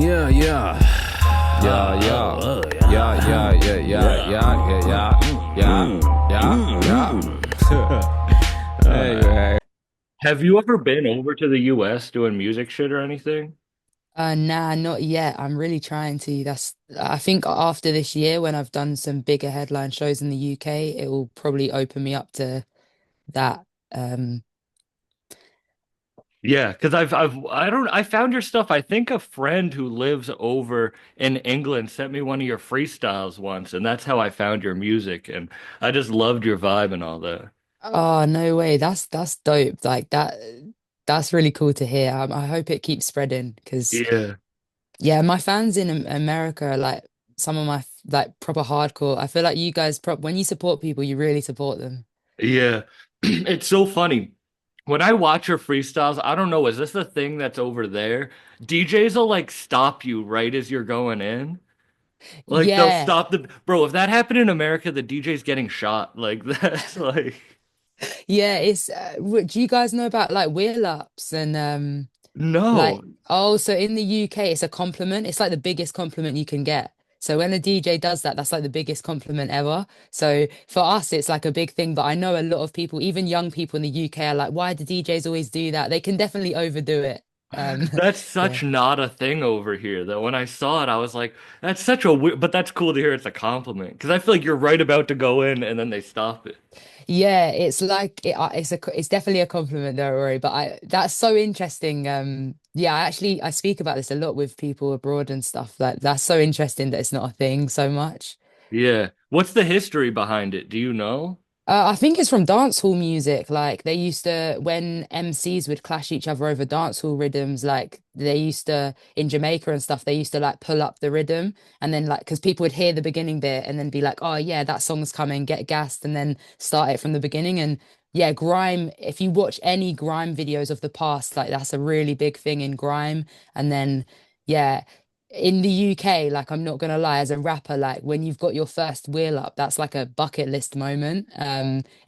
Yeah, yeah. Yeah, yeah, yeah, yeah, Yeah. yeah, yeah, yeah, yeah, yeah, yeah, yeah. Anyway, Have you ever been over to the US doing music shit or anything? Nah, not yet. I'm really trying to. I think after this year, when I've done some bigger headline shows in the UK, it will probably open me up to that. Um, Yeah, because I found your stuff. I think a friend who lives over in England sent me one of your freestyles once, and that's how I found your music, and I just loved your vibe and all that. oh, no way. That's dope. That's really cool to hear. I hope it keeps spreading because, Yeah, yeah, my fans in America are like some of my like proper hardcore. I feel like you guys, when you support people, you really support them. yeah. It's so funny. When I watch your freestyles, I don't know, is this the thing that's over there? DJs will like stop you right as you're going in. Like they'll Yeah. stop the bro, if that happened in America, the DJ's getting shot. Like that's like Yeah, do you guys know about like wheel ups and no. like oh so in the UK it's a compliment. It's like the biggest compliment you can get. So when a DJ does that, that's like the biggest compliment ever. So for us it's like a big thing, but I know a lot of people, even young people in the UK are like, why do DJs always do that? They can definitely overdo it. That's Yeah. such not a thing over here that when I saw it, I was like, that's such a weird, but that's cool to hear it's a compliment. Because I feel like you're right about to go in and then they stop it. Yeah, it's like it's definitely a compliment, don't worry. But I that's so interesting. Yeah, I speak about this a lot with people abroad and stuff. That's so interesting that it's not a thing so much. Yeah. What's the history behind it? Do you know? I think it's from dance hall music. Like they used to, when MCs would clash each other over dance hall rhythms, like they used to in Jamaica and stuff, they used to like pull up the rhythm and then like, because people would hear the beginning bit and then be like, oh yeah, that song's coming, get gassed and then start it from the beginning. And yeah, grime, if you watch any grime videos of the past, like that's a really big thing in grime. And then, yeah in the UK, like I'm not gonna lie, as a rapper, like when you've got your first wheel up, that's like a bucket list moment.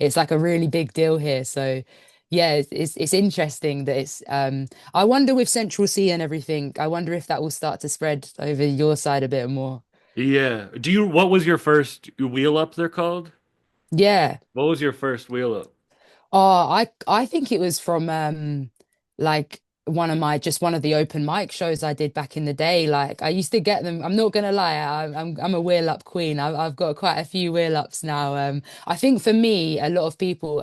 It's like a really big deal here. So yeah, it's interesting that I wonder with Central C and everything, I wonder if that will start to spread over your side a bit more. Yeah. What was your first wheel up they're called? Yeah. What was your first wheel up? Oh, I think it was from like one of the open mic shows I did back in the day. Like I used to get them. I'm not gonna lie, I'm a wheel up queen. I've got quite a few wheel ups now. I think for me, a lot of people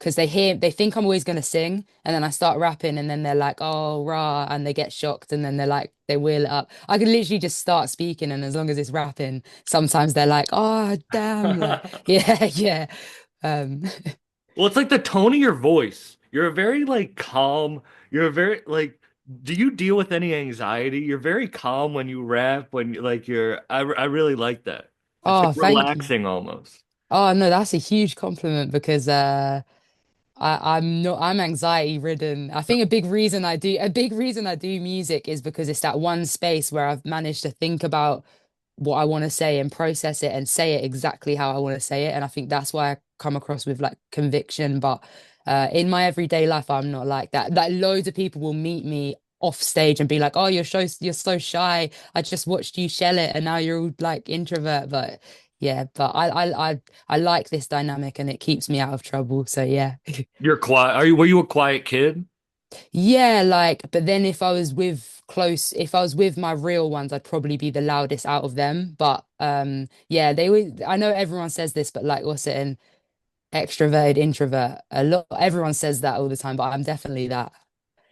because they think I'm always gonna sing, and then I start rapping, and then they're like, oh rah, and they get shocked, and then they're like they wheel it up. I can literally just start speaking, and as long as it's rapping, sometimes they're like, oh damn, like yeah, yeah. Um, Well, it's like the tone of your voice. You're a very like calm. You're a very like. Do you deal with any anxiety? You're very calm when you rap. When you like you're. I really like that. It's like oh, thank you. relaxing almost. Oh no, that's a huge compliment because I'm anxiety ridden. I think a big reason I do music is because it's that one space where I've managed to think about what I want to say and process it and say it exactly how I want to say it. And I think that's why I come across with like conviction. But in my everyday life, I'm not like that. Like loads of people will meet me off stage and be like, "Oh, you're so shy. I just watched you shell it, and now you're all like introvert." But yeah, but I like this dynamic, and it keeps me out of trouble. So yeah. You're quiet. Were you a quiet kid? Yeah, like, but then if I was with my real ones, I'd probably be the loudest out of them. But yeah, I know everyone says this, but like, what's it an extroverted introvert? Everyone says that all the time, but I'm definitely that.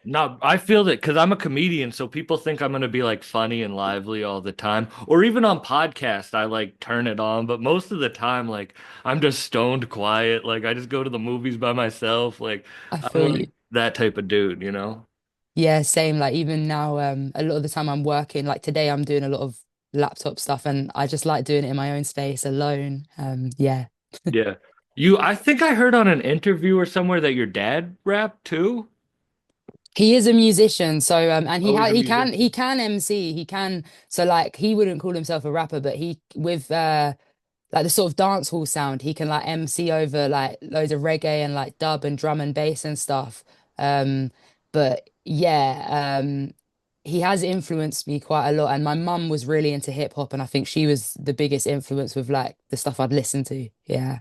No, I feel that because I'm a comedian, so people think I'm gonna be like funny and lively all the time. Or even on podcast, I like turn it on, but most of the time, like I'm just stoned quiet. Like I just go to the movies by myself. Like I I'm feel like you. that type of dude, you know? Yeah, same. Like even now, a lot of the time I'm working, like today I'm doing a lot of laptop stuff and I just like doing it in my own space alone. Yeah. Yeah. I think I heard on an interview or somewhere that your dad rapped too. He is a musician, so and Oh, he's a he musician. can MC, he can so like he wouldn't call himself a rapper, but he with like the sort of dance hall sound, he can like MC over like loads of reggae and like dub and drum and bass and stuff. But yeah, he has influenced me quite a lot. And my mum was really into hip hop, and I think she was the biggest influence with like the stuff I'd listen to. Yeah.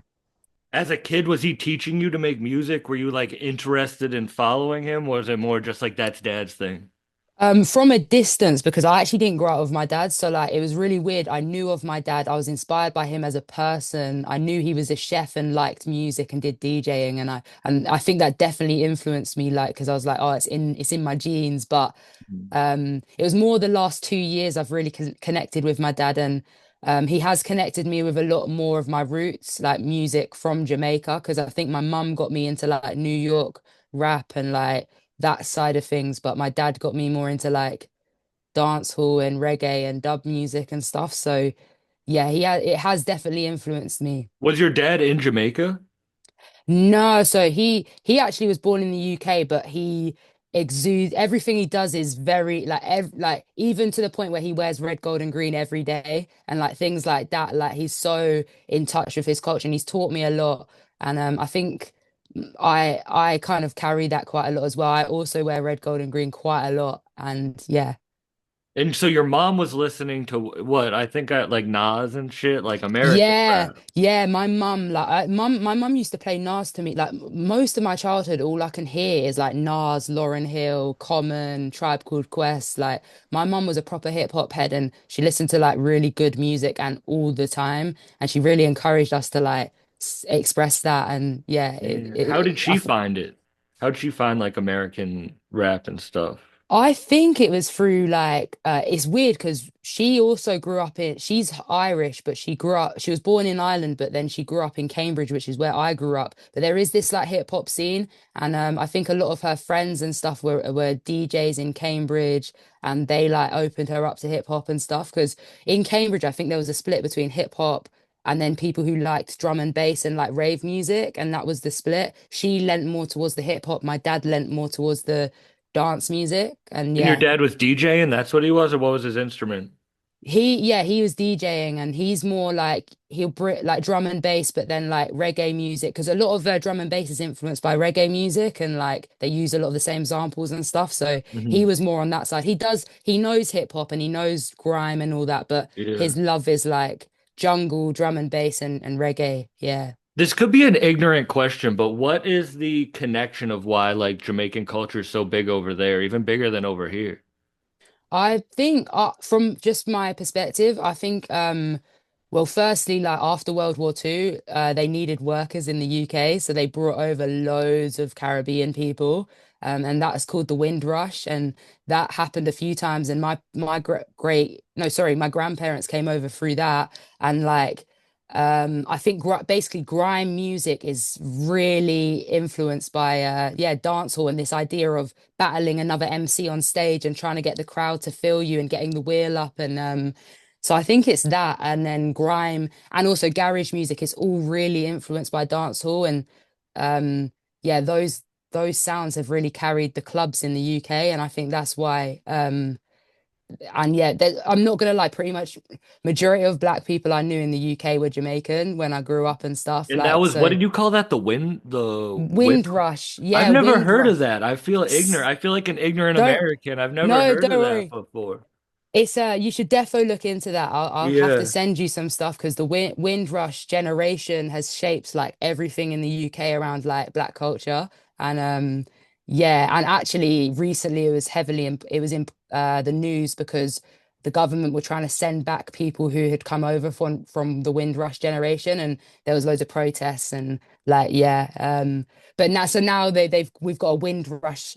As a kid, was he teaching you to make music? Were you like interested in following him? Or was it more just like that's dad's thing? From a distance, because I actually didn't grow up with my dad. So like it was really weird. I knew of my dad. I was inspired by him as a person. I knew he was a chef and liked music and did DJing. And I think that definitely influenced me, like, because I was like, oh, it's in my genes. But it was more the last 2 years I've really connected with my dad, and he has connected me with a lot more of my roots, like music from Jamaica, because I think my mum got me into like New York rap and like that side of things, but my dad got me more into like dance hall and reggae and dub music and stuff. So yeah, it has definitely influenced me. Was your dad in Jamaica? No, so he actually was born in the UK, but he exudes everything he does is very like like even to the point where he wears red, gold, and green every day and like things like that. Like he's so in touch with his culture and he's taught me a lot. And I think I kind of carry that quite a lot as well. I also wear red, gold, and green quite a lot. And yeah. And so your mom was listening to what? I think I like Nas and shit, like American Yeah, rap. yeah. My mum, like, my mum used to play Nas to me. Like, most of my childhood, all I can hear is like Nas, Lauryn Hill, Common, Tribe Called Quest. Like, my mum was a proper hip hop head, and she listened to like really good music and all the time. And she really encouraged us to like express that. And yeah, Yeah. How did she find it? How did she find like American rap and stuff? I think it was through like it's weird because she also grew up in she's Irish, but she was born in Ireland, but then she grew up in Cambridge, which is where I grew up. But there is this like hip hop scene, and I think a lot of her friends and stuff were DJs in Cambridge, and they like opened her up to hip hop and stuff. Because in Cambridge, I think there was a split between hip hop and then people who liked drum and bass and like rave music, and that was the split. She lent more towards the hip hop. My dad lent more towards the dance music. And And your yeah, dad was DJing, that's what he was, or what was his instrument? he was DJing, and he's more like he'll like drum and bass, but then like reggae music, because a lot of drum and bass is influenced by reggae music, and like they use a lot of the same samples and stuff. So he Hmm. was more on that side. He knows hip hop and he knows grime and all that, but Yeah. his love is like jungle, drum and bass, and reggae. Yeah. This could be an ignorant question, but what is the connection of why like Jamaican culture is so big over there, even bigger than over here? I think from just my perspective, I think well, firstly, like after World War II, they needed workers in the UK, so they brought over loads of Caribbean people, and that's called the Windrush, and that happened a few times. And my great no, sorry, my grandparents came over through that, and like I think basically grime music is really influenced by yeah, dancehall and this idea of battling another MC on stage and trying to get the crowd to feel you and getting the wheel up. And so I think it's that. And then grime and also garage music is all really influenced by dancehall. And yeah, those sounds have really carried the clubs in the UK. And I think that's why and yeah, I'm not gonna lie, pretty much majority of black people I knew in the UK were Jamaican when I grew up and stuff. And that Like, was, what so did you call that? The wind? Windrush, I've yeah, never heard of Windrush. that. I feel ignorant. I feel like an ignorant Don't American. I've never No, heard don't of that worry. before. It's you should defo look into that. I'll have to Yeah. send you some stuff because the Windrush generation has shaped like everything in the UK around like black culture. And yeah, and actually recently it was in the news because the government were trying to send back people who had come over from the Windrush generation, and there was loads of protests and like yeah. But now we've got a Windrush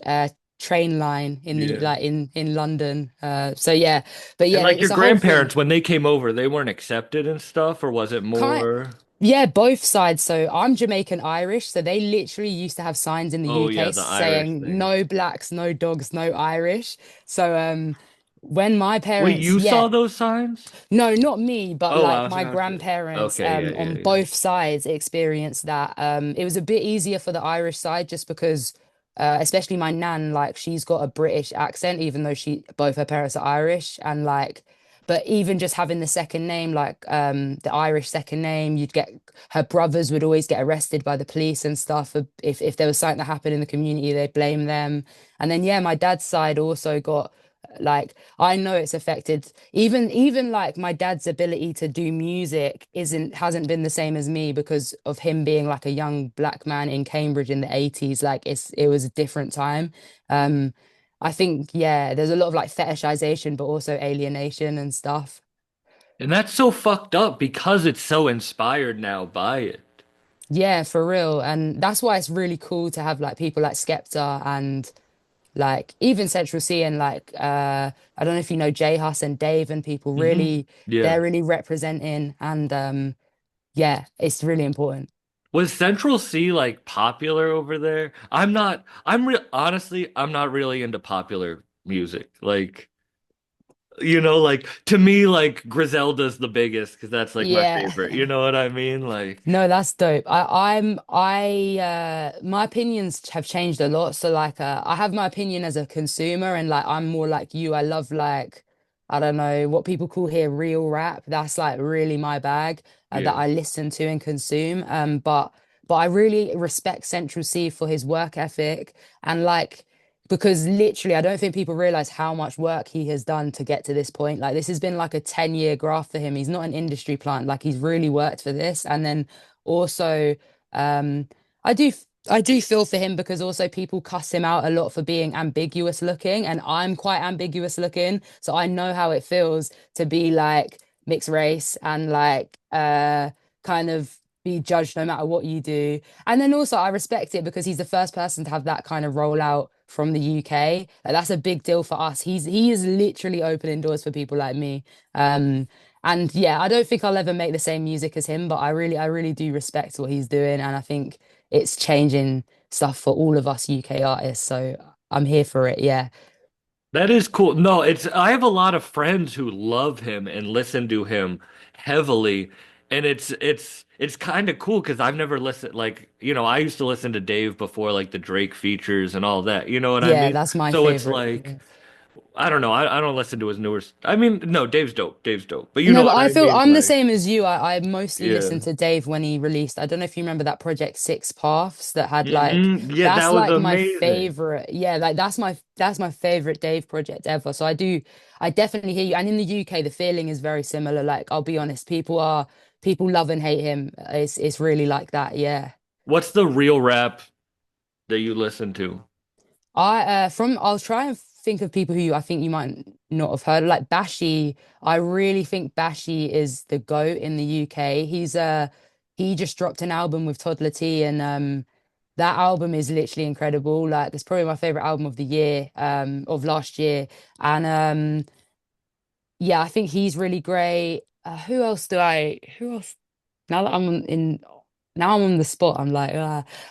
train line in the Yeah. like in London. So yeah, but And yeah, like your it's a whole thing. grandparents, when they came over, they weren't accepted and stuff, or was it Kind more? Yeah, both sides. So I'm Jamaican Irish, so they literally used to have signs in the Oh yeah, UK the Irish saying thing. no blacks, no dogs, no Irish. So when my Wait, parents, you yeah, saw those signs? no, not me, but Oh, I like was my gonna say. grandparents Okay, yeah, yeah, on yeah. both sides experienced that. It was a bit easier for the Irish side just because especially my nan, like she's got a British accent, even though she both her parents are Irish. And like, but even just having the second name, like the Irish second name, you'd get her brothers would always get arrested by the police and stuff. If there was something that happened in the community, they'd blame them. And then yeah, my dad's side also got Like I know it's affected even like my dad's ability to do music isn't hasn't been the same as me because of him being like a young black man in Cambridge in the 80s. Like it was a different time. Um I think yeah, there's a lot of like fetishization but also alienation and stuff. And that's so fucked up because it's so inspired now by it. Yeah, for real. And that's why it's really cool to have like people like Skepta and like even Central C and like I don't know if you know J Hus and Dave and people really Yeah. they're really representing and yeah, it's really important. Was Central C like popular over there? I'm not really into popular music. Like to me, like Griselda's the biggest because that's like my Yeah. favorite. You know what I mean? Like, No, that's dope. My opinions have changed a lot. So like I have my opinion as a consumer and like I'm more like you. I love like I don't know what people call here real rap. That's like really my bag that yeah. I listen to and consume. But I really respect Central C for his work ethic and like because literally I don't think people realize how much work he has done to get to this point. Like this has been like a 10-year graft for him. He's not an industry plant. Like he's really worked for this. And then also, um, I do I do feel for him because also people cuss him out a lot for being ambiguous looking, and I'm quite ambiguous looking, so I know how it feels to be like mixed race and like kind of be judged no matter what you do. And then also I respect it because he's the first person to have that kind of rollout from the UK. Like that's a big deal for us. He is literally opening doors for people like me. Um, and yeah, I don't think I'll ever make the same music as him, but I really do respect what he's doing, and I think it's changing stuff for all of us UK artists. So I'm here for it. Yeah. That is cool. No, it's I have a lot of friends who love him and listen to him heavily, and it's kind of cool because I've never listened I used to listen to Dave before like the Drake features and all that. You know what I Yeah, mean? that's my So it's favorite. like I don't know. I don't listen to his newer. I mean, no, Dave's dope. Dave's dope. But you No, know but what I I feel mean? I'm the Like, same as you. I mostly yeah. listened to Dave when he released. I don't know if you remember that project Six Paths that had like Yeah, that that's was like my amazing. favorite. Yeah, like that's my favorite Dave project ever. So I definitely hear you. And in the UK, the feeling is very similar. Like I'll be honest, people love and hate him. It's really like that. Yeah. What's the real rap that you listen to? I'll try and think of people who I think you might not have heard of. Like Bashi, I really think Bashi is the GOAT in the UK. He just dropped an album with Toddler T and that album is literally incredible. Like it's probably my favorite album of the year, of last year. And yeah, I think he's really great. Who else? Now that I'm in, now I'm on the spot. I'm like,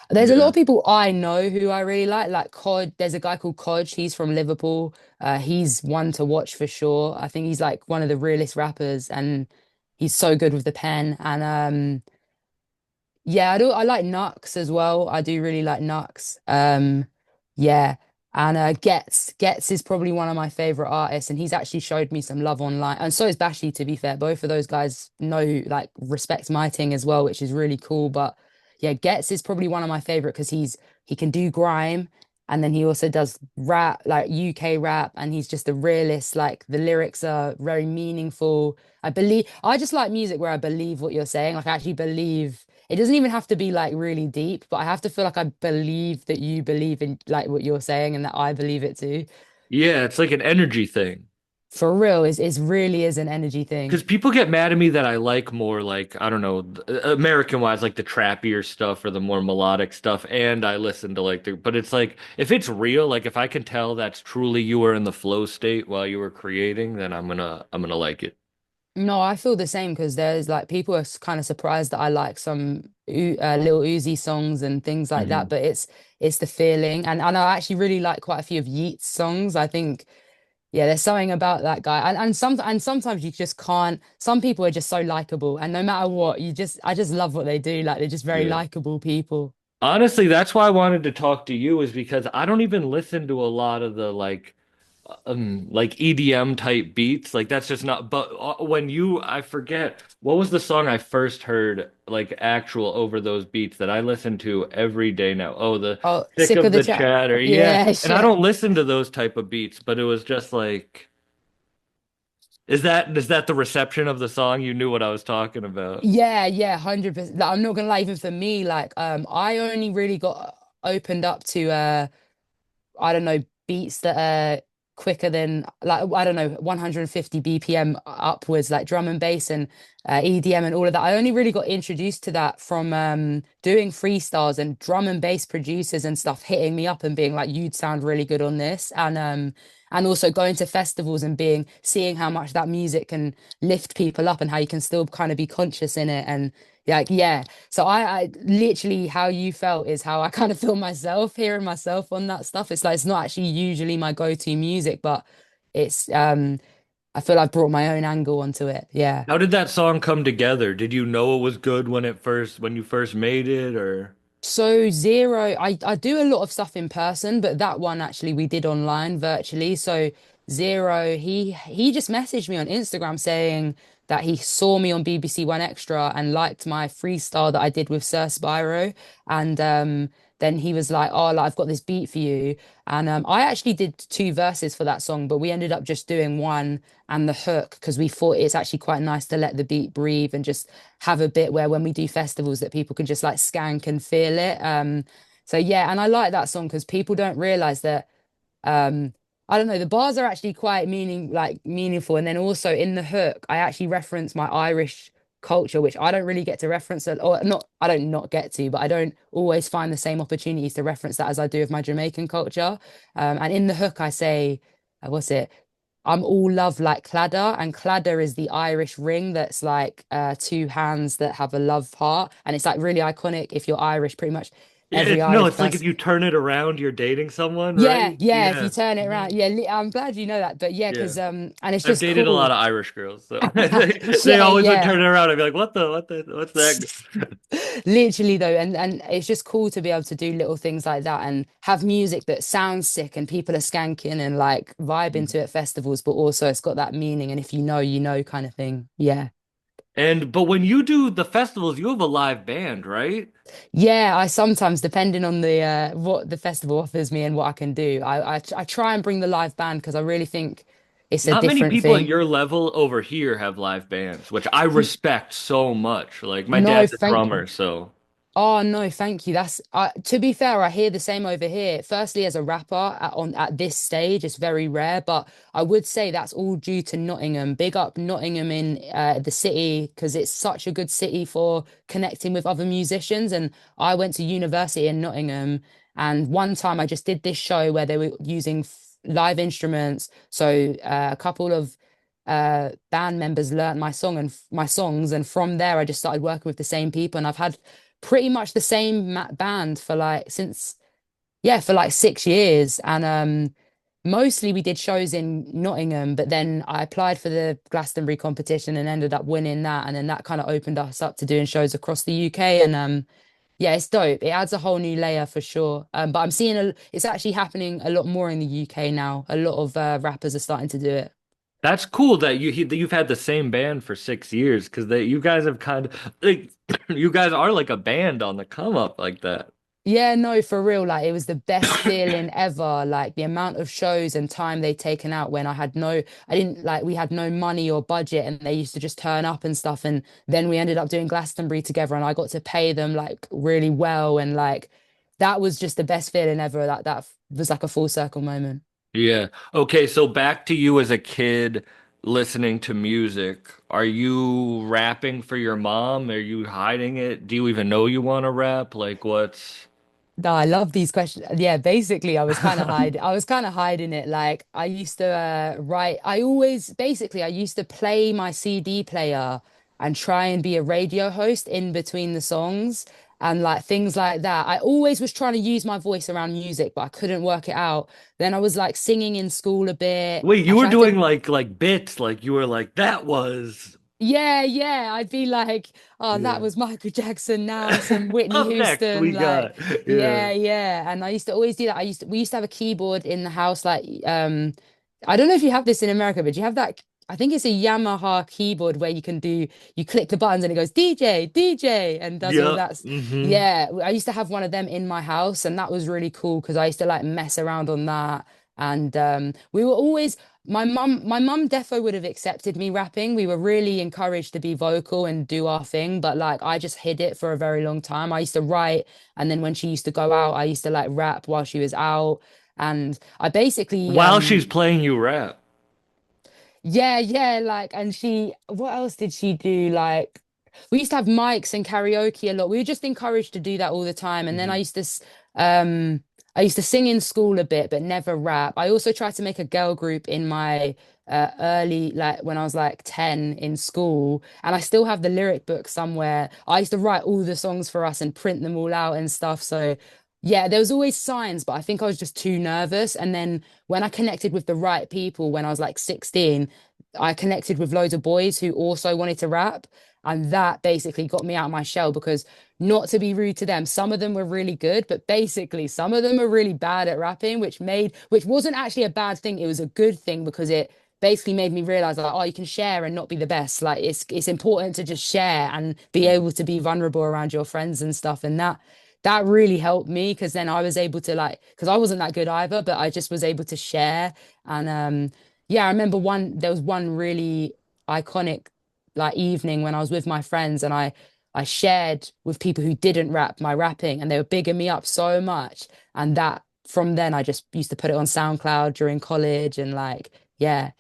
there's a lot Yeah. of people I know who I really like Cod. There's a guy called Codge. He's from Liverpool. He's one to watch for sure. I think he's like one of the realest rappers, and he's so good with the pen. And yeah, I like Nux as well. I do really like Nux. Yeah. And Gets is probably one of my favorite artists, and he's actually showed me some love online. And so is Bashi, to be fair. Both of those guys know like respect my thing as well, which is really cool. But yeah, Gets is probably one of my favorite because he can do grime and then he also does rap, like UK rap, and he's just a realist. Like the lyrics are very meaningful. I just like music where I believe what you're saying. Like I actually believe it doesn't even have to be like really deep, but I have to feel like I believe that you believe in like what you're saying and that I believe it too. Yeah, it's like an energy thing. For real, is really is an energy thing. Because people get mad at me that I like more like, I don't know, American wise, like the trappier stuff or the more melodic stuff. And I listen to but it's like, if it's real, like if I can tell that's truly you were in the flow state while you were creating, then I'm gonna like it. No, I feel the same because there's like people are kind of surprised that I like some Lil Uzi songs and things like that, Hmm. but it's the feeling, and I actually really like quite a few of Yeat's songs. I think yeah, there's something about that guy, and sometimes you just can't. Some people are just so likable, and no matter what, I just love what they do. Like they're just very Yeah. likable people. Honestly, that's why I wanted to talk to you is because I don't even listen to a lot of the like like EDM type beats. Like that's just not. But when you, I forget what was the song I first heard like actual over those beats that I listen to every day now. Oh, the Oh, Sick sick of of the the chat. Chatter. Yeah. Yeah, And I shit. don't listen to those type of beats, but it was just like, is that the reception of the song? You knew what I was talking about. Yeah, yeah, 100%. Like, I'm not gonna lie, even for me, like I only really got opened up to I don't know, beats that are quicker than like I don't know, 150 BPM upwards, like drum and bass and EDM and all of that. I only really got introduced to that from doing freestyles and drum and bass producers and stuff hitting me up and being like, "You'd sound really good on this," and also going to festivals and seeing how much that music can lift people up and how you can still kind of be conscious in it and like yeah. So I literally how you felt is how I kind of feel myself, hearing myself on that stuff. It's like it's not actually usually my go-to music, but it's I feel I've brought my own angle onto it. Yeah. How did that song come together? Did you know it was good when you first made it, or? So Zero, I do a lot of stuff in person, but that one actually we did online virtually. So Zero, he just messaged me on Instagram saying that he saw me on BBC One Extra and liked my freestyle that I did with Sir Spyro. And then he was like, "Oh, like, I've got this beat for you." And I actually did two verses for that song, but we ended up just doing one and the hook because we thought it's actually quite nice to let the beat breathe and just have a bit where when we do festivals that people can just like skank and feel it. So yeah, and I like that song because people don't realize that um I don't know, the bars are actually quite meaningful. And then also in the hook, I actually reference my Irish culture, which I don't really get to reference or not, I don't not get to, but I don't always find the same opportunities to reference that as I do with my Jamaican culture. And in the hook, I say, what's it? I'm all love like cladder, and cladder is the Irish ring that's like two hands that have a love heart, and it's like really iconic. If you're Irish, pretty much Yeah, every no, Irish it's like if person. you turn it around, you're dating someone, Yeah, right? yeah. If you Yeah. turn it around, Mhm. yeah. I'm glad you know that, but yeah, Yeah. because and it's I've just dated a lot cool. of Irish girls, so they Yeah, always would yeah. turn it around. I'd be like, what's that? Literally though, and it's just cool to be able to do little things like that and have music that sounds sick and people are skanking and like vibing to it at festivals, but also it's got that meaning and if you know kind of thing. Yeah. But when you do the festivals, you have a live band, right? Yeah, I sometimes, depending on the what the festival offers me and what I can do, I try and bring the live band because I really think it's a Not many different people at thing. your level over here have live bands, which I respect so much. Like my No, dad's a thank drummer, so Oh no, thank you. That's to be fair, I hear the same over here. Firstly, as a rapper at this stage, it's very rare, but I would say that's all due to Nottingham. Big up Nottingham in the city because it's such a good city for connecting with other musicians. And I went to university in Nottingham, and one time I just did this show where they were using live instruments. So a couple of band members learned my song and my songs, and from there I just started working with the same people, and I've had pretty much the same band for like since yeah for like 6 years and mostly we did shows in Nottingham but then I applied for the Glastonbury competition and ended up winning that and then that kind of opened us up to doing shows across the UK and yeah it's dope, it adds a whole new layer for sure but I'm seeing it's actually happening a lot more in the UK now, a lot of rappers are starting to do it. that's cool that you've had the same band for 6 years because you guys have kind of like you guys are like a band on the come up like that. Yeah, no, for real. Like it was the best feeling ever. Like the amount of shows and time they'd taken out when I didn't like, we had no money or budget and they used to just turn up and stuff. And then we ended up doing Glastonbury together and I got to pay them like really well. And like that was just the best feeling ever. That was like a full circle moment. Yeah. Okay, so back to you as a kid listening to music. Are you rapping for your mom? Are you hiding it? Do you even know you want to rap? Like what's No, I love these questions. Yeah, basically I was kind of hiding it. Like I used to write I used to play my CD player and try and be a radio host in between the songs and like things like that. I always was trying to use my voice around music, but I couldn't work it out. Then I was like singing in school a bit. Wait, I you were tried to doing like bits, like you were like that was Yeah, yeah. I'd be like, oh, that yeah. was Michael Jackson. Now I'm some Whitney Up next Houston. we Like, got yeah. yeah, yeah. And I used to always do that. We used to have a keyboard in the house, like I don't know if you have this in America, but you have that. I think it's a Yamaha keyboard where you can do, you click the buttons and it goes DJ, DJ, and does all Yeah. that. Hmm. Yeah, I used to have one of them in my house, and that was really cool because I used to like mess around on that. And we were always, my mum defo would have accepted me rapping. We were really encouraged to be vocal and do our thing, but like I just hid it for a very long time. I used to write, and then when she used to go out, I used to like rap while she was out. And I basically While she's playing you rap. yeah, yeah, like, and she, what else did she do? Like, we used to have mics and karaoke a lot. We were just encouraged to do that all the time. And then Hmm. um, I used to sing in school a bit, but never rap. I also tried to make a girl group in my early, like when I was like 10 in school, and I still have the lyric book somewhere. I used to write all the songs for us and print them all out and stuff. So, yeah, there was always signs, but I think I was just too nervous. And then when I connected with the right people when I was like 16, I connected with loads of boys who also wanted to rap. And that basically got me out of my shell because, not to be rude to them, some of them were really good, but basically some of them were really bad at rapping, which wasn't actually a bad thing. It was a good thing because it basically made me realize like, oh, you can share and not be the best. Like it's important to just share and be able to be vulnerable around your friends and stuff. And that really helped me because then I was able to like, because I wasn't that good either, but I just was able to share. And yeah, I remember there was one really iconic like evening when I was with my friends and I shared with people who didn't rap my rapping and they were bigging me up so much. And that from then I just used to put it on SoundCloud during college and like, yeah.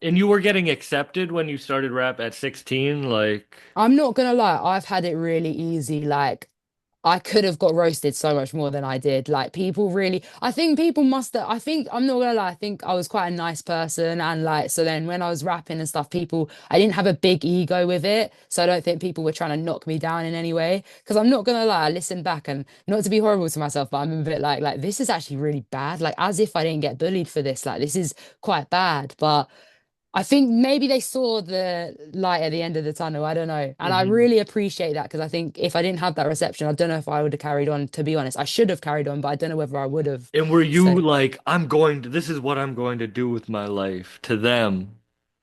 And you were getting accepted when you started rap at 16, like. I'm not gonna lie, I've had it really easy. Like I could have got roasted so much more than I did. Like people really, I think people must have, I think, I'm not gonna lie, I think I was quite a nice person. And like, so then when I was rapping and stuff, I didn't have a big ego with it. So I don't think people were trying to knock me down in any way. Cause I'm not gonna lie, I listened back and not to be horrible to myself, but I'm a bit like, this is actually really bad. Like as if I didn't get bullied for this. Like this is quite bad. But I think maybe they saw the light at the end of the tunnel. I don't know. And I Mhm. really appreciate that because I think if I didn't have that reception, I don't know if I would have carried on, to be honest. I should have carried on, but I don't know whether I would have. And were you So like, this is what I'm going to do with my life to them?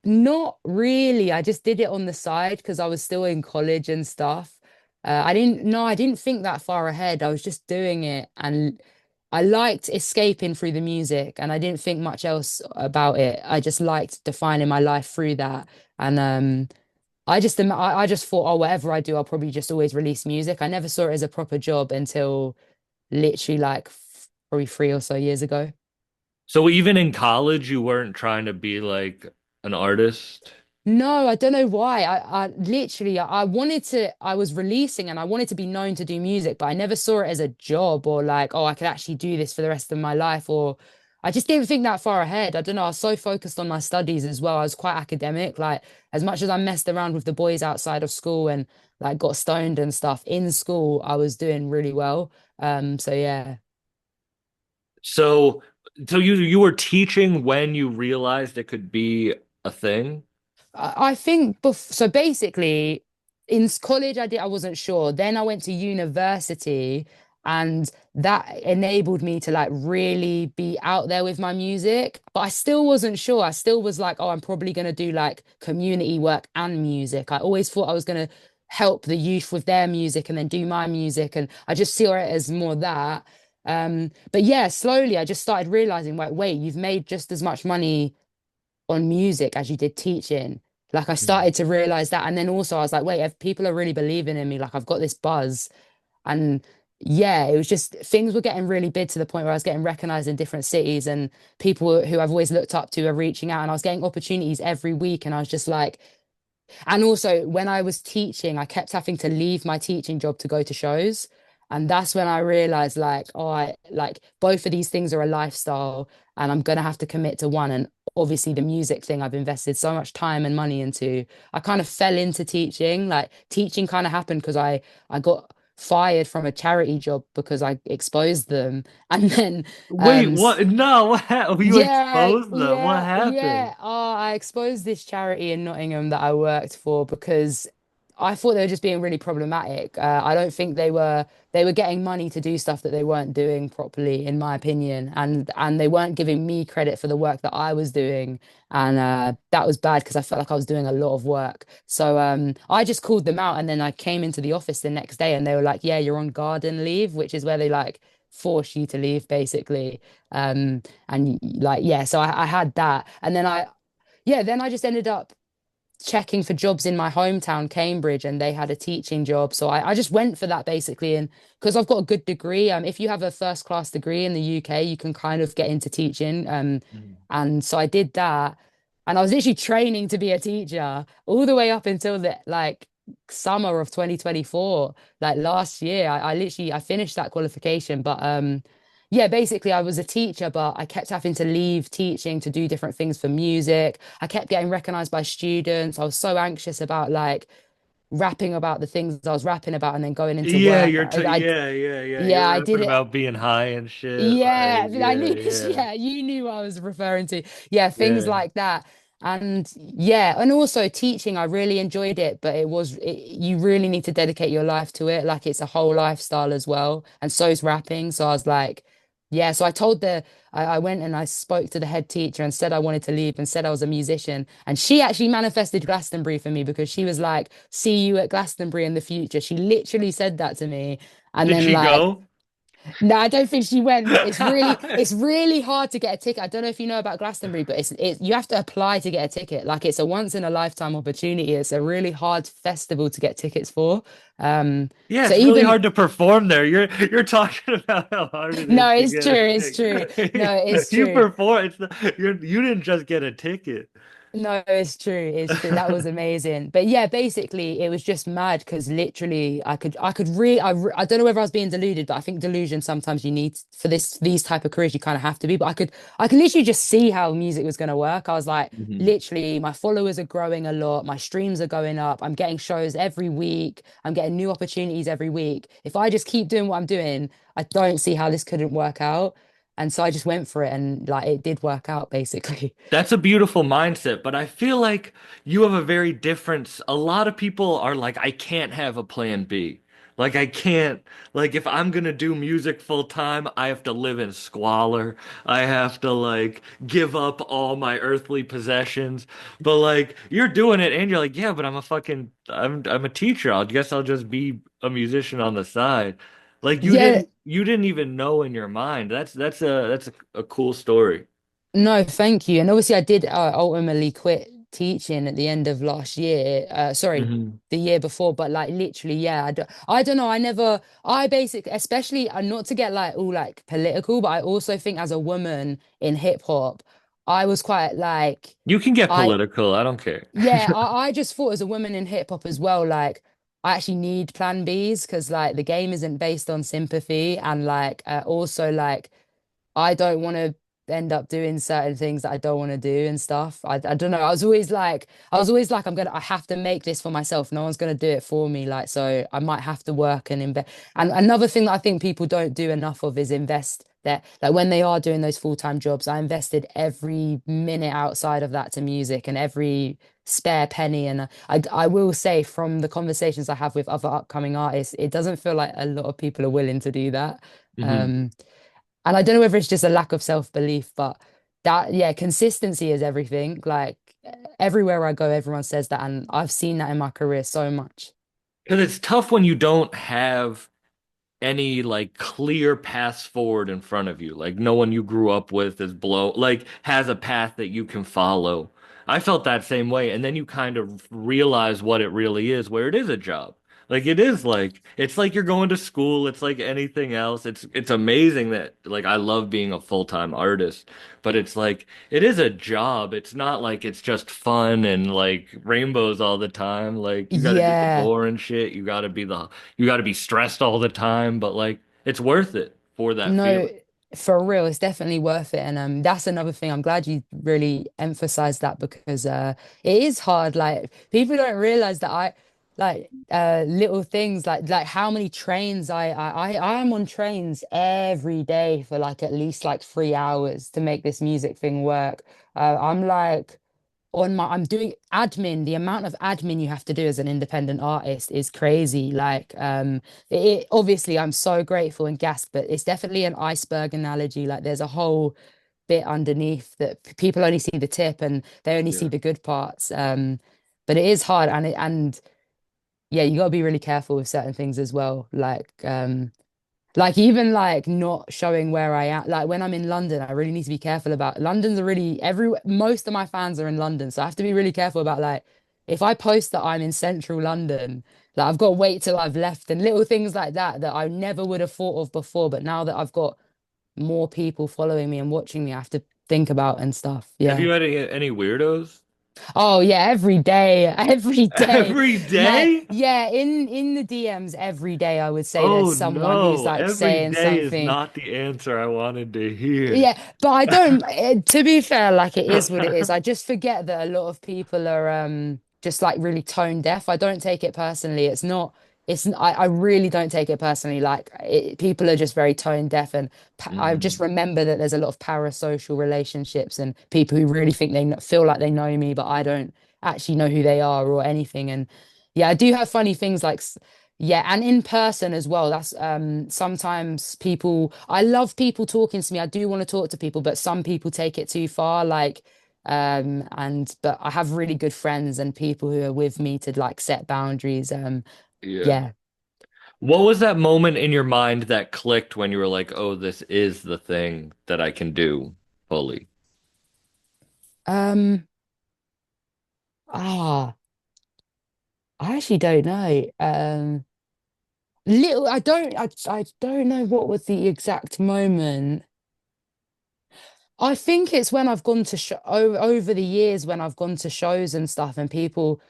not really. I just did it on the side because I was still in college and stuff. I didn't think that far ahead. I was just doing it and I liked escaping through the music and I didn't think much else about it. I just liked defining my life through that. And I just thought, oh, whatever I do, I'll probably just always release music. I never saw it as a proper job until literally like probably 3 or so years ago. So even in college, you weren't trying to be like an artist? No, I don't know why. I literally I wanted to I was releasing and I wanted to be known to do music, but I never saw it as a job or like, oh, I could actually do this for the rest of my life or I just didn't think that far ahead. I don't know. I was so focused on my studies as well. I was quite academic. Like as much as I messed around with the boys outside of school and like got stoned and stuff in school, I was doing really well. So yeah. So, so you were teaching when you realized it could be a thing? I think so. Basically, in college, I wasn't sure. Then I went to university, and that enabled me to like really be out there with my music. But I still wasn't sure. I still was like, oh, I'm probably gonna do like community work and music. I always thought I was gonna help the youth with their music and then do my music, and I just saw it as more that. But yeah, slowly I just started realizing, like, wait, you've made just as much money on music as you did teaching. Like I Mhm. started to realize that. And then also I was like, wait, if people are really believing in me, like I've got this buzz. And yeah, it was just things were getting really big to the point where I was getting recognized in different cities and people who I've always looked up to are reaching out and I was getting opportunities every week. And I was just like, and also, when I was teaching, I kept having to leave my teaching job to go to shows. And that's when I realized, like, oh, I like both of these things are a lifestyle, and I'm gonna have to commit to one. And obviously, the music thing I've invested so much time and money into. I kind of fell into teaching. Like, teaching kind of happened because I got fired from a charity job because I exposed them, and then Wait, um what? No, you yeah, exposed them. What yeah, happened? yeah. Oh, I exposed this charity in Nottingham that I worked for because I thought they were just being really problematic. I don't think they were getting money to do stuff that they weren't doing properly, in my opinion, and they weren't giving me credit for the work that I was doing, and that was bad because I felt like I was doing a lot of work. So I just called them out, and then I came into the office the next day, and they were like, "Yeah, you're on garden leave," which is where they like force you to leave basically. And like yeah, so I had that, and then then I just ended up checking for jobs in my hometown, Cambridge, and they had a teaching job. So I just went for that basically. And because I've got a good degree, if you have a first class degree in the UK, you can kind of get into teaching. Mm. And so I did that. And I was literally training to be a teacher all the way up until the like summer of 2024, like last year. I literally I finished that qualification, but yeah, basically I was a teacher, but I kept having to leave teaching to do different things for music. I kept getting recognized by students. I was so anxious about like rapping about the things I was rapping about and then going into Yeah, work. I yeah. yeah, You're I did rapping it. about being high and shit. Like, Yeah, I yeah, knew. yeah, Yeah, you knew what I was referring to. Yeah, things yeah. like that. And yeah, and also teaching, I really enjoyed it, but you really need to dedicate your life to it. Like it's a whole lifestyle as well. And so is rapping. So I was like, yeah. So I went and I spoke to the head teacher and said I wanted to leave and said I was a musician. And she actually manifested Glastonbury for me because she was like, see you at Glastonbury in the future. She literally said that to me. And Did then she like, go? no, I don't think she went. It's really hard to get a ticket. I don't know if you know about Glastonbury, but you have to apply to get a ticket. Like it's a once in a lifetime opportunity. It's a really hard festival to get tickets for. Um, Yeah, so it's really even hard to perform there. You're talking about how hard it is no, to it's get true. a It's true. No, it's ticket. You true. perform. You didn't just get a ticket. No, it's true. It's true. That was amazing. But yeah, basically it was just mad because literally I don't know whether I was being deluded, but I think delusion sometimes you need for these type of careers you kind of have to be. But I could literally just see how music was going to work. I was like, Mhm. literally my followers are growing a lot, my streams are going up, I'm getting shows every week, I'm getting new opportunities every week. If I just keep doing what I'm doing, I don't see how this couldn't work out. And so I just went for it and like it did work out basically. That's a beautiful mindset, but I feel like you have a very different. A lot of people are like, I can't have a plan B. Like, I can't, like, if I'm gonna do music full time, I have to live in squalor. I have to, like, give up all my earthly possessions. But, like, you're doing it and you're like, yeah, but I'm a teacher. I guess I'll just be a musician on the side. Like, Yeah, you didn't even know in your mind. That's a cool story. no, thank you. And obviously, I did ultimately quit teaching at the end of last year. Sorry, Hmm. the year before. But like literally, yeah, I don't know. I basically, especially, not to get like all like political, but I also think as a woman in hip hop, I was quite like, You can get I, political. I don't care. yeah, I just thought as a woman in hip hop as well, like, I actually need plan Bs because like the game isn't based on sympathy and like also like. I don't want to end up doing certain things that I don't want to do and stuff. I don't know. I was always like, I have to make this for myself. No one's gonna do it for me. Like, so I might have to work and invest. And another thing that I think people don't do enough of is invest that like when they are doing those full-time jobs, I invested every minute outside of that to music and every spare penny. And I will say from the conversations I have with other upcoming artists, it doesn't feel like a lot of people are willing to do that. Hmm. Um, and I don't know whether it's just a lack of self-belief, but yeah, consistency is everything. Like everywhere I go, everyone says that. And I've seen that in my career so much. Because it's tough when you don't have any like clear paths forward in front of you. Like no one you grew up with is like has a path that you can follow. I felt that same way, and then you kind of realize what it really is, where it is a job. Like it is like it's like you're going to school. It's like anything else. It's amazing that like I love being a full-time artist, but it's like it is a job. It's not like it's just fun and like rainbows all the time. Like you got to do the Yeah. boring shit. You got to be stressed all the time, but like it's worth it for that No, feeling. for real, it's definitely worth it. And that's another thing. I'm glad you really emphasized that because it is hard. Like people don't realize that I like little things like how many trains I am on trains every day for like at least like 3 hours to make this music thing work. I'm like on my I'm doing admin. The amount of admin you have to do as an independent artist is crazy. Like obviously I'm so grateful and gassed, but it's definitely an iceberg analogy. Like there's a whole bit underneath that people only see the tip and they only see Yeah. the good parts. But it is hard and yeah, you gotta be really careful with certain things as well. Like even like not showing where I am. Like when I'm in London, I really need to be careful about London's a really every most of my fans are in London. So I have to be really careful about like if I post that I'm in central London, like I've got to wait till I've left and little things like that that I never would have thought of before. But now that I've got more people following me and watching me, I have to think about and stuff. Have Yeah. you had any weirdos? Oh yeah, every day, every day. Every Like, day? yeah, in the DMs every day, I would say there's Oh someone who's no, like every saying day is something. not the answer I wanted to hear. Yeah, but I don't, to be fair, like it is what it is. I just forget that a lot of people are just like really tone deaf. I don't take it personally. I really don't take it personally. Like people are just very tone deaf and I just Mm, remember that there's a lot of parasocial relationships and people who really think feel like they know me, but I don't actually know who they are or anything. And yeah, I do have funny things like yeah, and in person as well. That's sometimes people I love people talking to me. I do want to talk to people, but some people take it too far. Like and but I have really good friends and people who are with me to like set boundaries. yeah. Yeah. What was that moment in your mind that clicked when you were like, "Oh, this is the thing that I can do fully"? Um ah, I actually don't know. Little I don't know what was the exact moment. I think it's when I've gone to over the years when I've gone to shows and stuff, and people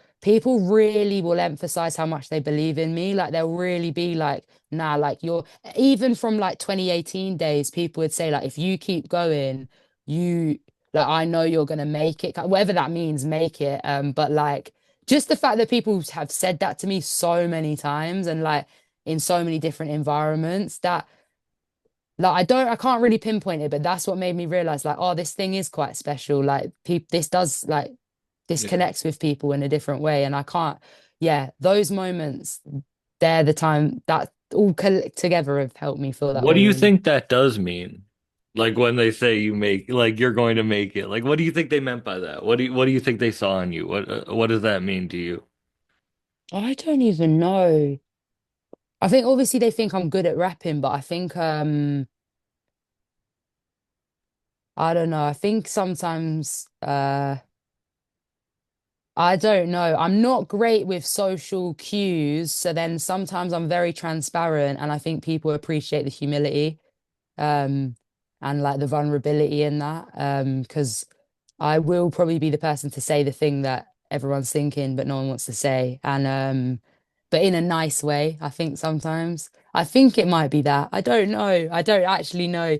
really will emphasize how much they believe in me. Like they'll really be like, nah, like you're even from like 2018 days, people would say like if you keep going, you like I know you're gonna make it, whatever that means, make it. But like just the fact that people have said that to me so many times and like in so many different environments that like I can't really pinpoint it, but that's what made me realize like, oh, this thing is quite special. Like this does like this Yeah. connects with people in a different way. And I can't, yeah, those moments, they're the time that all together have helped me feel that What do way, you really. think that does mean? Like when they say you make, like you're going to make it. Like what do you think they meant by that? What do you think they saw in you? What does that mean to you? I don't even know. I think obviously they think I'm good at rapping, but I think I don't know. I think sometimes I don't know. I'm not great with social cues. So then sometimes I'm very transparent and I think people appreciate the humility um and like the vulnerability in that. Because I will probably be the person to say the thing that everyone's thinking, but no one wants to say. And but in a nice way, I think sometimes. I think it might be that. I don't know. I don't actually know.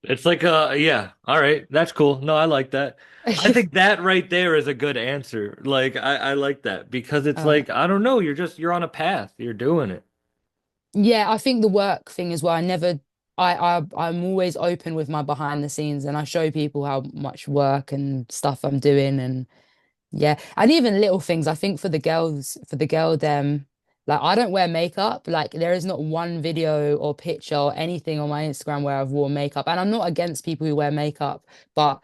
It's like yeah, all right, that's cool. No, I like that. I think that right there is a good answer. Like I like that because it's Uh, like I don't know, you're on a path. You're doing it. Yeah, I think the work thing as well. I'm always open with my behind the scenes and I show people how much work and stuff I'm doing and yeah. And even little things. I think for the girl them, like I don't wear makeup. Like there is not one video or picture or anything on my Instagram where I've worn makeup. And I'm not against people who wear makeup, but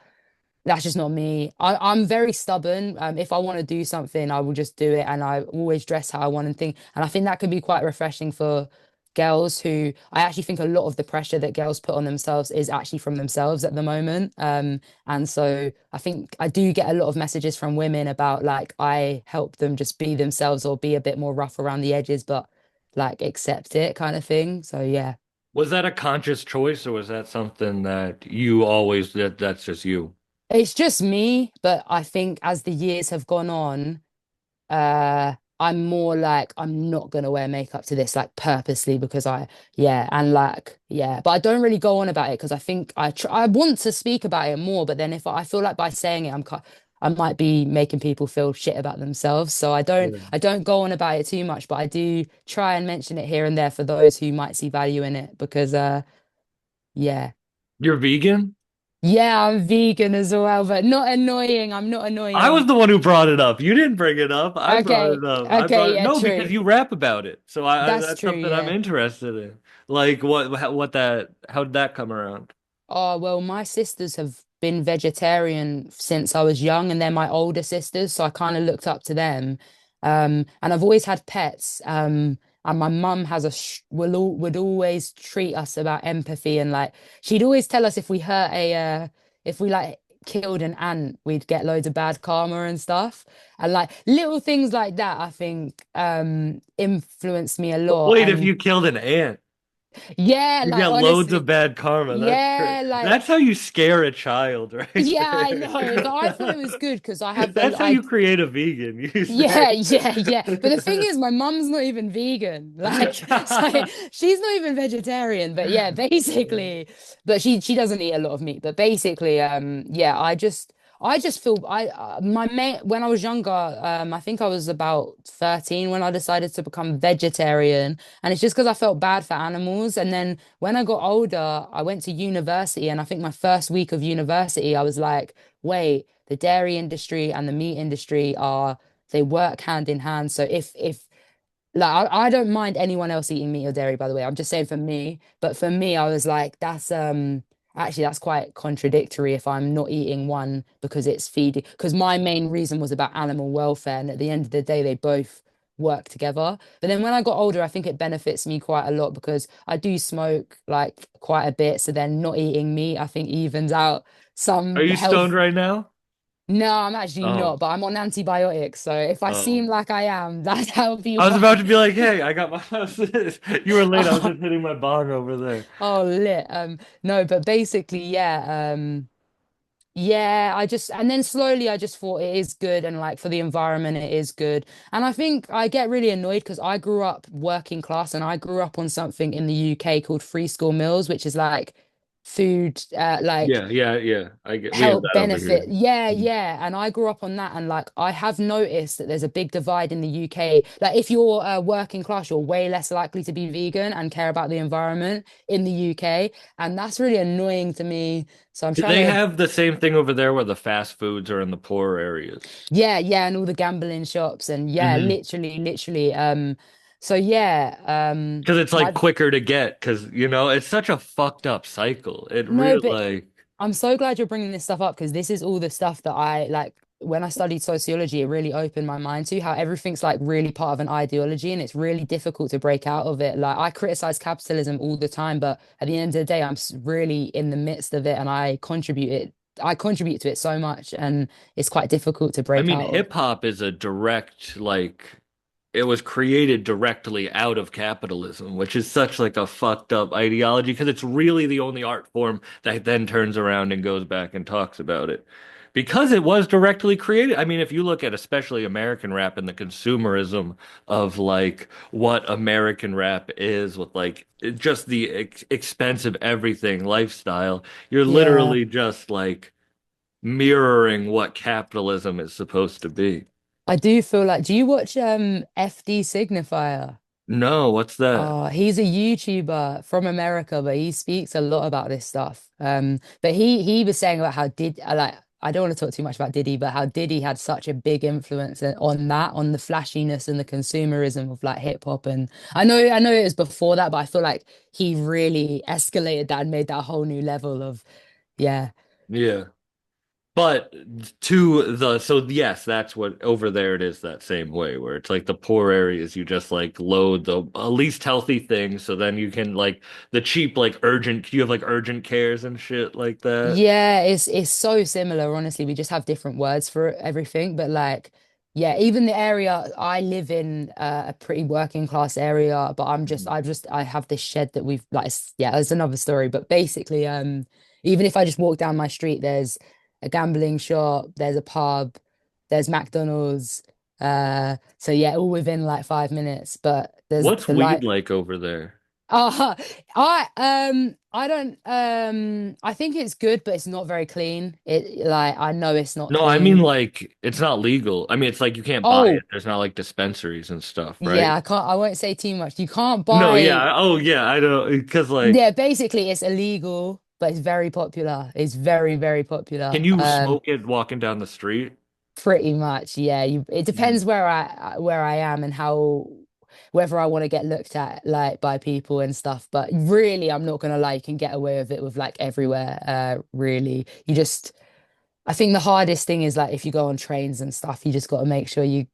that's just not me. I'm very stubborn. If I want to do something, I will just do it, and I always dress how I want and think. And I think that can be quite refreshing for girls who I actually think a lot of the pressure that girls put on themselves is actually from themselves at the moment. And so I think I do get a lot of messages from women about like I help them just be themselves or be a bit more rough around the edges, but like accept it kind of thing. So yeah. Was that a conscious choice or was that something that you always that's just you? It's just me, but I think as the years have gone on, I'm more like I'm not gonna wear makeup to this like purposely because yeah and like yeah but I don't really go on about it because I think I want to speak about it more but then if I feel like by saying it I might be making people feel shit about themselves so Yeah. I don't go on about it too much but I do try and mention it here and there for those who might see value in it because yeah You're vegan? Yeah, I'm vegan as well, but not annoying. I'm not I was annoying. the one who brought it up. You didn't bring it up. I brought Okay. it up. I brought Okay, it. yeah, No, because true. you rap about it. So That's that's true, something I'm yeah. interested in. Like what that how did that come around? Oh, well, my sisters have been vegetarian since I was young, and they're my older sisters, so I kind of looked up to them. And I've always had pets. And my mum has a sh would always treat us about empathy, and like she'd always tell us if we like killed an ant, we'd get loads of bad karma and stuff. And like little things like that, I think influenced me a But lot. wait, if And you killed an ant, yeah, you like get loads of honestly, bad karma. yeah, like. That's how you scare a child right Yeah, I know, but I thought it was there. good because I have That's a how you create a vegan. You say. yeah, yeah, yeah. But the thing is, my mum's not even vegan. Like, so she's not even vegetarian. But yeah, basically, but she doesn't eat a lot of meat. But basically, yeah, I just feel my mate when I was younger, I think I was about 13 when I decided to become vegetarian, and it's just because I felt bad for animals. And then when I got older, I went to university, and I think my first week of university, I was like, wait, the dairy industry and the meat industry are they work hand in hand. So if like I don't mind anyone else eating meat or dairy, by the way. I'm just saying for me, but for me, I was like, that's actually that's quite contradictory if I'm not eating one because it's feeding because my main reason was about animal welfare. And at the end of the day, they both work together. But then when I got older, I think it benefits me quite a lot because I do smoke like quite a bit. So then not eating meat, I think evens out Are some you stoned health. right now? No, I'm actually Oh, not, but I'm on antibiotics. So if I seem oh. like I am, that's how be I was why. about to be like, hey, I got my You were late. I was Oh, just hitting my bong over there. oh, lit. No, but basically, yeah. Yeah, I just and then slowly I just thought it is good and like for the environment it is good. And I think I get really annoyed because I grew up working class and I grew up on something in the UK called free school meals, which is like food like Yeah, yeah, yeah. I get. We have help that over benefit. here. Yeah, yeah. And I grew up on that. And like, I have noticed that there's a big divide in the UK. Like, if you're working class, you're way less likely to be vegan and care about the environment in the UK. And that's really annoying to me. So I'm Do trying they to, have the same thing over there where the fast foods are in the poorer areas? yeah, yeah. And all the gambling shops and yeah, Hmm. literally, literally. So yeah, Because it's like my, quicker to get, because it's such a fucked up cycle. It no, really but like, I'm so glad you're bringing this stuff up because this is all the stuff that I like when I studied sociology, it really opened my mind to how everything's like really part of an ideology and it's really difficult to break out of it. Like I criticize capitalism all the time, but at the end of the day, really in the midst of it and I contribute to it so much and it's quite difficult to I break mean, out of. hip hop is a direct like it was created directly out of capitalism, which is such like a fucked up ideology because it's really the only art form that then turns around and goes back and talks about it. Because it was directly created. I mean, if you look at especially American rap and the consumerism of like what American rap is with like just the expensive everything lifestyle, you're Yeah. literally just like mirroring what capitalism is supposed to be. I do feel like, do you watch FD Signifier? No, what's that? Oh, he's a YouTuber from America, but he speaks a lot about this stuff. But he was saying about how did like I don't want to talk too much about Diddy, but how Diddy had such a big influence on that, on the flashiness and the consumerism of like hip hop. And I know it was before that, but I feel like he really escalated that and made that a whole new level of yeah. Yeah. But to the so yes, that's what over there it is that same way where it's like the poor areas you just like load the least healthy things so then you can like the cheap like urgent you have like urgent cares and shit like that. Yeah, it's so similar, honestly. We just have different words for everything, but like yeah, even the area I live in, a pretty working class area, but I have this shed that we've like yeah, there's another story, but basically even if I just walk down my street, there's a gambling shop, there's a pub, there's McDonald's, so yeah, all within like 5 minutes, but there's What's the weed light. like over there? Uh, I don't I think it's good, but it's not very clean. It like I know it's not No, I mean clean. like it's not legal. I mean it's like you can't buy it. Oh, There's not like dispensaries and stuff, right? yeah, I won't say too much. You can't No, buy yeah. Oh, yeah. I don't because like yeah, basically it's illegal. but it's very popular. It's very, very Can popular. you smoke it walking down the street? Pretty much, yeah. It depends Mm. where I am and how whether I want to get looked at like by people and stuff. But really, I'm not gonna lie, you can get away with it with like everywhere. Really, I think the hardest thing is like if you go on trains and stuff, you just got to make sure you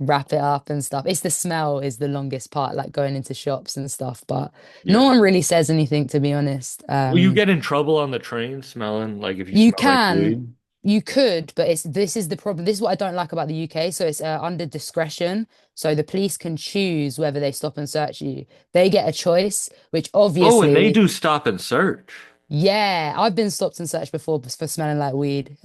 wrap it up and stuff. It's the smell is the longest part, like going into shops and stuff. But no Yeah. one really says anything, to be honest. Will you get in trouble on the train smelling like if you You smell like can, weed? you could, but it's this is the problem. This is what I don't like about the UK. So it's under discretion. So the police can choose whether they stop and search you. They get a choice, which Oh, and they obviously, do stop and search. yeah, I've been stopped and searched before for smelling like weed.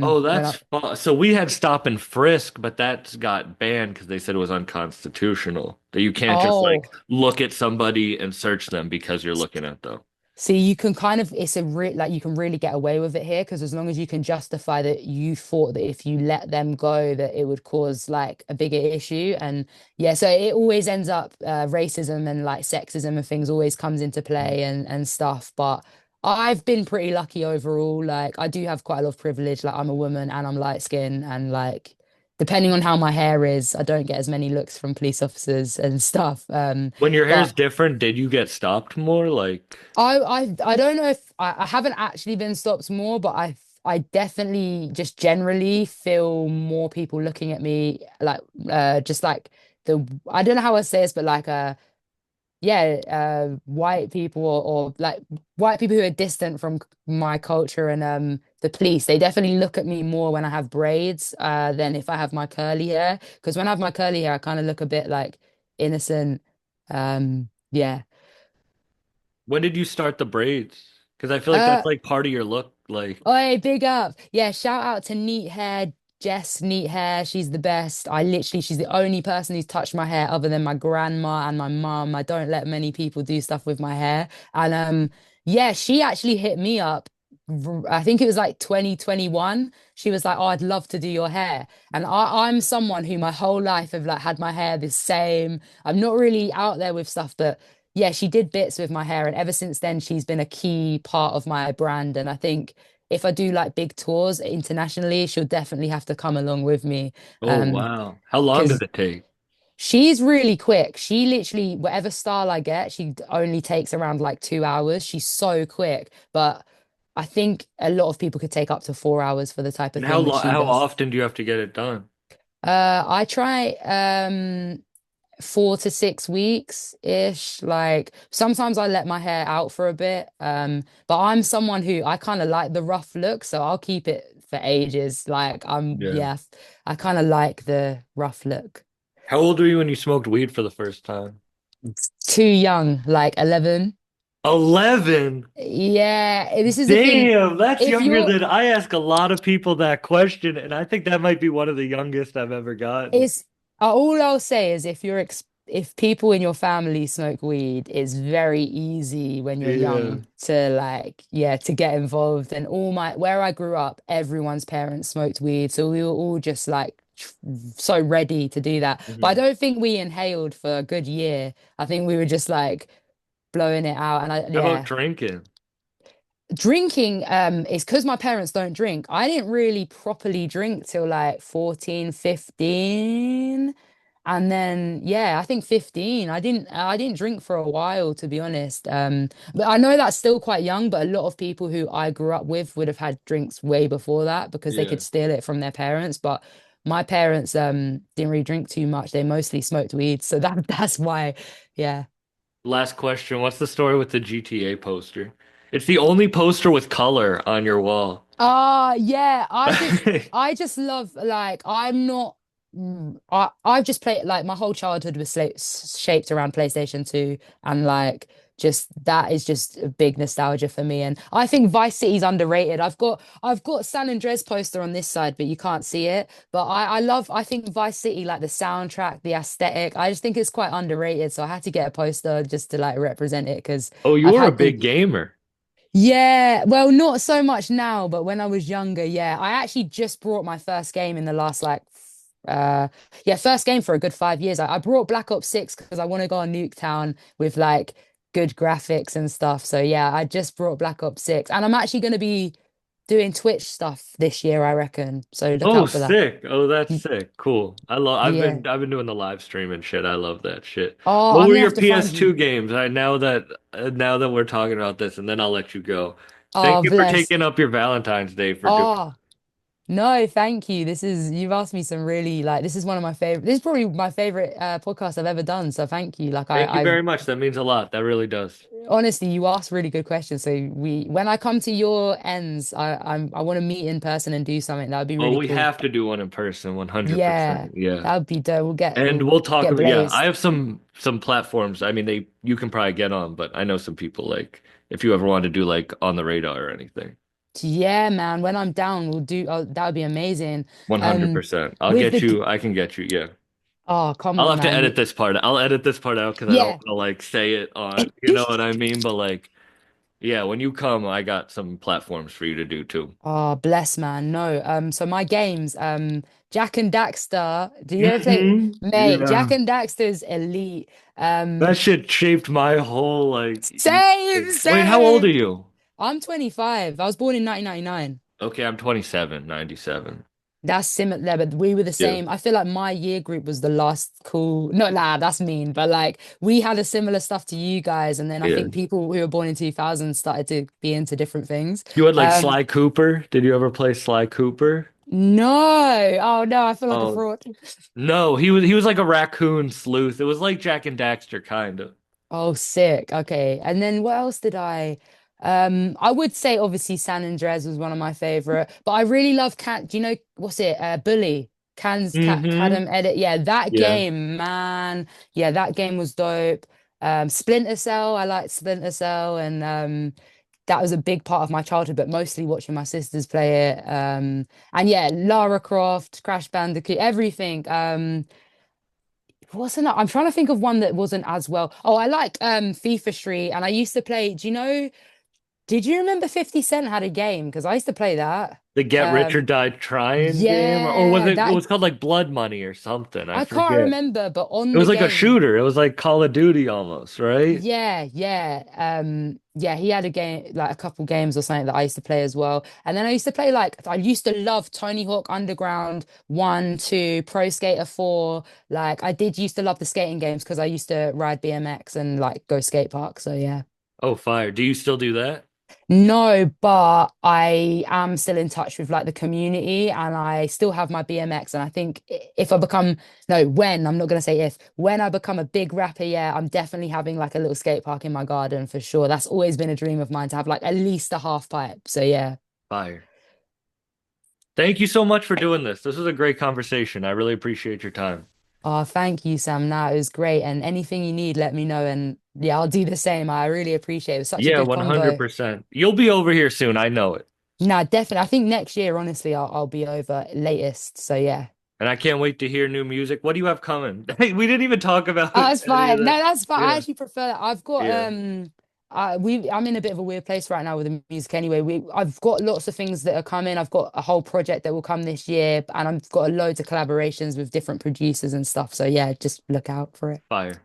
Oh, When that's I fun. So we had stop and frisk, but that's got banned because they said it was unconstitutional. That you can't just like oh. look at somebody and search them because you're looking at them. See, you can kind of, it's a re like you can really get away with it here because as long as you can justify that you thought that if you let them go, that it would cause like a bigger issue. And yeah, so it always ends up racism and like sexism and things always comes into play and stuff. But I've been pretty lucky overall. Like I do have quite a lot of privilege. Like I'm a woman and I'm light skinned and like depending on how my hair is, I don't get as many looks from police officers and stuff. When your hair is But different, did you get stopped more? Like, I don't know if I haven't actually been stopped more, but I definitely just generally feel more people looking at me like just like the I don't know how I say this, but like yeah white people or like white people who are distant from my culture and the police they definitely look at me more when I have braids than if I have my curly hair because when I have my curly hair I kind of look a bit like innocent yeah. when did you start the braids? Because I feel like Uh that's like part of your look. Like, Oi, big up. Yeah, shout out to Neat Hair, Jess Neat Hair. She's the best. She's the only person who's touched my hair other than my grandma and my mum. I don't let many people do stuff with my hair. And yeah, she actually hit me up. I think it was like 2021. She was like, "Oh, I'd love to do your hair." And I'm someone who my whole life have like had my hair the same. I'm not really out there with stuff, but yeah, she did bits with my hair, and ever since then, she's been a key part of my brand. And I think if I do like big tours internationally, she'll definitely have to come along with me. oh wow, how long did Because it take? she's really quick. She literally, whatever style I get, she only takes around like 2 hours. She's so quick. But I think a lot of people could take up to 4 hours for the type of And thing that she how does. often do you have to get it done? I try 4 to 6 weeks ish. Like sometimes I let my hair out for a bit. But I'm someone who I kind of like the rough look, so I'll keep it for ages. Yeah. Yeah, I kind of like the rough look. How old were you when you smoked weed for the first time? Too young, like 11. 11. Yeah, this is the thing. Damn, that's If younger you're than I ask a lot of people that question, and I think that might be one of the youngest I've ever gotten. It's all I'll say is if people in your family smoke weed, it's very easy when you're Yeah. young to like yeah to get involved. And all my where I grew up, everyone's parents smoked weed, so we were all just like so ready to do that. But I Mhm. don't think we inhaled for a good year. I think we were just like blowing it out. And I How about yeah, drinking? drinking is because my parents don't drink. I didn't really properly drink till like 14, 15. And then yeah, I think 15. I didn't drink for a while to be honest. But I know that's still quite young, but a lot of people who I grew up with would have had drinks way before that because they Yeah. could steal it from their parents. But my parents didn't really drink too much. They mostly smoked weed. So that's why yeah. Last question. What's the story with the GTA poster? It's the only poster with color on your wall. Yeah, I just love like I'm not I've just played like my whole childhood was shaped around PlayStation 2 and like just that is just a big nostalgia for me and I think Vice City's underrated. I've got San Andreas poster on this side but you can't see it. But I think Vice City like the soundtrack, the aesthetic, I just think it's quite underrated. So I had to get a poster just to like represent it because Oh, you I've were a had the big gamer. yeah, well, not so much now, but when I was younger, yeah. I actually just brought my first game in the last like yeah, first game for a good 5 years. I brought Black Ops 6 because I want to go on Nuketown with like good graphics and stuff. So yeah, I just brought Black Ops 6 and I'm actually going to be doing Twitch stuff this year, I reckon. So look Oh, out for that. sick. Oh, that's sick. Cool. Yeah. I've been doing the live stream and shit. I love that shit. Oh, What I'm were gonna your have to find you. PS2 games? I now that we're talking about this, and then I'll let you go. Thank Oh, you for bless. taking up your Valentine's Day for doing. Oh, no, thank you. You've asked me some really like, this is one of my favorite, this is probably my favorite podcast I've ever done. So thank you. Like, Thank you very much. That means a lot. That really does. honestly, you asked really good questions. So when I come to your ends, I want to meet in person and do something. That would be Well, really we cool. have to do one in person, Yeah, 100%. Yeah. that would be dope. And We'll we'll talk get about, yeah, I blazed. have some platforms. I mean, they you can probably get on, but I know some people like if you ever want to do like on the radar or anything. Yeah, man. When I'm down, we'll do. Oh, that would be amazing. Um, 100%. I'll with get the. you. I can get you. Yeah. Oh, come I'll on, have to man. edit this part. I'll edit this part out because I don't Yeah. want to like say it on, you know what I mean? But like, yeah, when you come, I got some platforms for you to do too. Oh, bless, man. No. So my games, Jack and Daxter. Do you ever play? Mate, Jack Yeah. and Daxter's elite. That shit shaped my whole like. Same, Wait, how old are same. you? I'm 25. I was born in 1999. Okay, I'm 27, 97. That's similar, but we were the Yeah. same. I feel like my year group was the last cool. No, nah, that's mean, but like we had a similar stuff to you guys, and then I Yeah. think people who were born in 2000 started to be into different things. You had like Um, Sly Cooper. Did you ever play Sly Cooper? no, oh no, I feel like a Oh fraud. no, he was like a raccoon sleuth. It was like Jack and Daxter kind of. Oh, sick. Okay. And then what else did I? I would say obviously San Andreas was one of my favorite, but I really love Cat. Do you know what's it? Bully. Mm-hmm. Cadam Edit. Yeah, that Yeah. game, man. Yeah, that game was dope. Splinter Cell. I liked Splinter Cell, and that was a big part of my childhood, but mostly watching my sisters play it. And yeah, Lara Croft, Crash Bandicoot, everything. What's another? I'm trying to think of one that wasn't as well. Oh, I like FIFA Street, and I used to play. Did you remember 50 Cent had a game? Because I used to play that. The Get Rich or Um, Die Trying game, or was yeah, it? It that was called like Blood Money or something. I I can't forget. remember, but It on the was like a game, shooter. It was like Call of Duty almost, right? yeah. Yeah, he had a game, like a couple games or something that I used to play as well. And then I used to play like I used to love Tony Hawk Underground 1, 2, Pro Skater 4. Like I did used to love the skating games because I used to ride BMX and like go skate park. So yeah. Oh, fire. Do you still do that? No, but I am still in touch with like the community and I still have my BMX. And I think if I become, no, when, I'm not going to say if, when I become a big rapper, yeah, I'm definitely having like a little skate park in my garden for sure. That's always been a dream of mine to have like at least a half pipe. So yeah. Fire. Thank you so much for doing this. This was a great conversation. I really appreciate your time. Oh, thank you, Sam. Nah, it was great. And anything you need, let me know. And yeah, I'll do the same. I really appreciate it. It was such a Yeah, good convo. 100%. You'll be over here soon. I know it. Nah, definitely. I think next year, honestly, I'll be over latest. So yeah. And I can't wait to hear new music. What do you have coming? Hey, we didn't even talk about Oh, it's any of fine. No, that. that's fine. I Yeah. actually prefer that. I've got Yeah. I'm in a bit of a weird place right now with the music anyway. I've got lots of things that are coming. I've got a whole project that will come this year, and I've got loads of collaborations with different producers and stuff. So yeah, just look out for it. Fire.